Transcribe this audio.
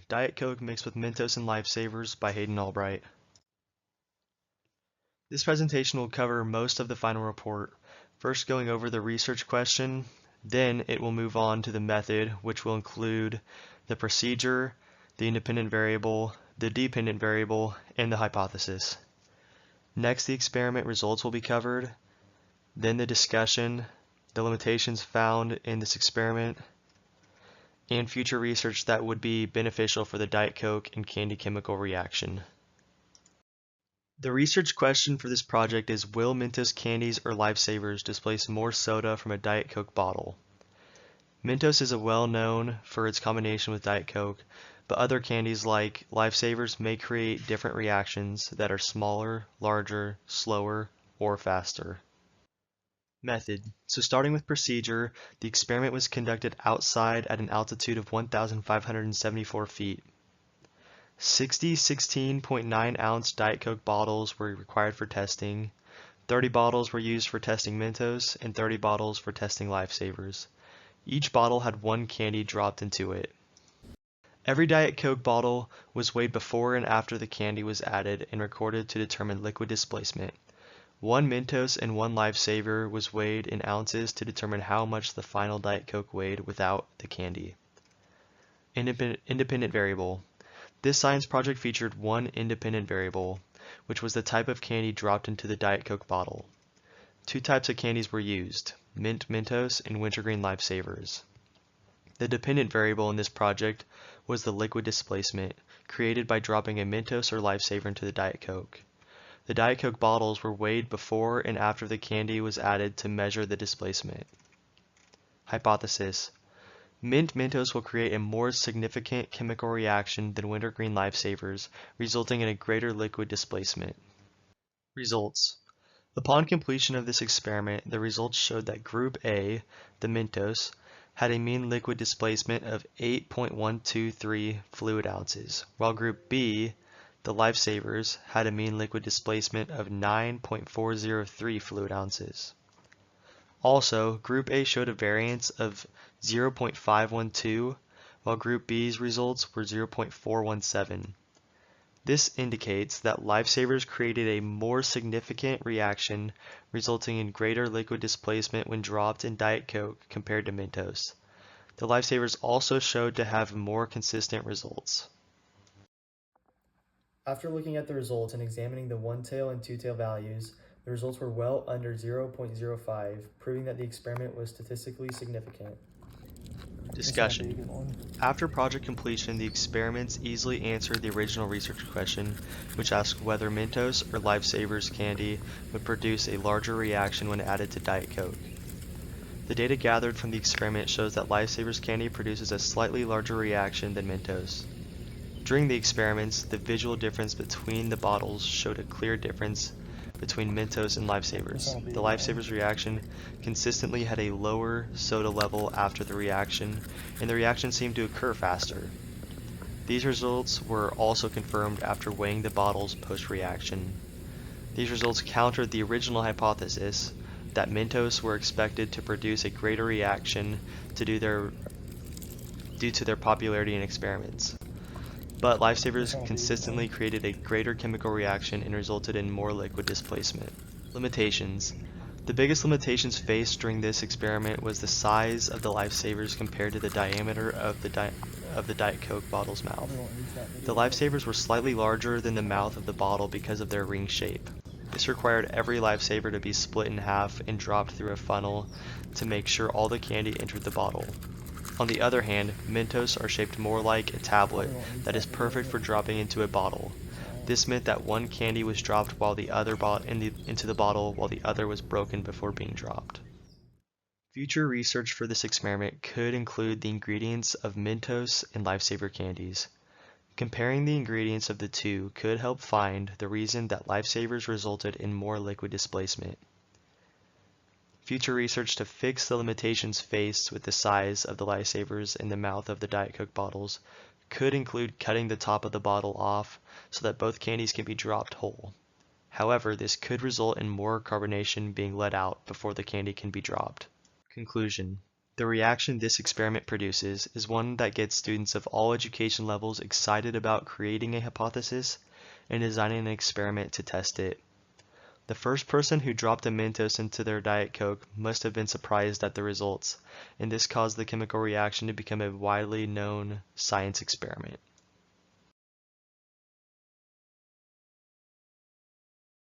Diet Coke mixed with Mentos and Lifesavers by Hayden Albright. This presentation will cover most of the final report, first going over the research question, then it will move on to the method, which will include the procedure, the independent variable, the dependent variable, and the hypothesis. Next, the experiment results will be covered, then the discussion, the limitations found in this experiment, and future research that would be beneficial for the Diet Coke and candy chemical reaction. The research question for this project is, will Mentos candies or Lifesavers displace more soda from a Diet Coke bottle? Mentos is well known for its combination with Diet Coke, but other candies like Lifesavers may create different reactions that are smaller, larger, slower, or faster. Method. So starting with procedure, the experiment was conducted outside at an altitude of 1,574 feet. 60 16.9 ounce Diet Coke bottles were required for testing. 30 bottles were used for testing Mentos and 30 bottles for testing Lifesavers. Each bottle had one candy dropped into it. Every Diet Coke bottle was weighed before and after the candy was added and recorded to determine liquid displacement. One Mentos and one Lifesaver was weighed in ounces to determine how much the final Diet Coke weighed without the candy. Independent variable. This science project featured one independent variable, which was the type of candy dropped into the Diet Coke bottle. Two types of candies were used, Mint Mentos and Wintergreen Lifesavers. The dependent variable in this project was the liquid displacement, created by dropping a Mentos or Lifesaver into the Diet Coke. The Diet Coke bottles were weighed before and after the candy was added to measure the displacement. Hypothesis. Mint Mentos will create a more significant chemical reaction than Wintergreen Lifesavers, resulting in a greater liquid displacement. Results. Upon completion of this experiment, the results showed that Group A, the Mentos, had a mean liquid displacement of 8.123 fluid ounces, while Group B, the Lifesavers, had a mean liquid displacement of 9.403 fluid ounces. Also, Group A showed a variance of 0.512, while Group B's results were 0.417. This indicates that Lifesavers created a more significant reaction, resulting in greater liquid displacement when dropped in Diet Coke compared to Mentos. The Lifesavers also showed to have more consistent results. After looking at the results and examining the one-tail and two-tail values, the results were well under 0.05, proving that the experiment was statistically significant. Discussion. After project completion, the experiments easily answered the original research question, which asked whether Mentos or Lifesavers candy would produce a larger reaction when added to Diet Coke. The data gathered from the experiment shows that Lifesavers candy produces a slightly larger reaction than Mentos. During the experiments, the visual difference between the bottles showed a clear difference between Mentos and Lifesavers. The Lifesavers reaction consistently had a lower soda level after the reaction, and the reaction seemed to occur faster. These results were also confirmed after weighing the bottles post-reaction. These results countered the original hypothesis that Mentos were expected to produce a greater reaction due to their popularity in experiments. But Lifesavers consistently created a greater chemical reaction and resulted in more liquid displacement. Limitations. The biggest limitations faced during this experiment was the size of the Lifesavers compared to the diameter of the Diet Coke bottle's mouth. The Lifesavers were slightly larger than the mouth of the bottle because of their ring shape. This required every Lifesaver to be split in half and dropped through a funnel to make sure all the candy entered the bottle. On the other hand, Mentos are shaped more like a tablet that is perfect for dropping into a bottle. This meant that one candy was dropped while the other into the bottle while the other was broken before being dropped. Future research for this experiment could include the ingredients of Mentos and Lifesaver candies. Comparing the ingredients of the two could help find the reason that Lifesavers resulted in more liquid displacement. Future research to fix the limitations faced with the size of the Lifesavers in the mouth of the Diet Coke bottles could include cutting the top of the bottle off so that both candies can be dropped whole. However, this could result in more carbonation being let out before the candy can be dropped. Conclusion. The reaction this experiment produces is one that gets students of all education levels excited about creating a hypothesis and designing an experiment to test it. The first person who dropped a Mentos into their Diet Coke must have been surprised at the results, and this caused the chemical reaction to become a widely known science experiment.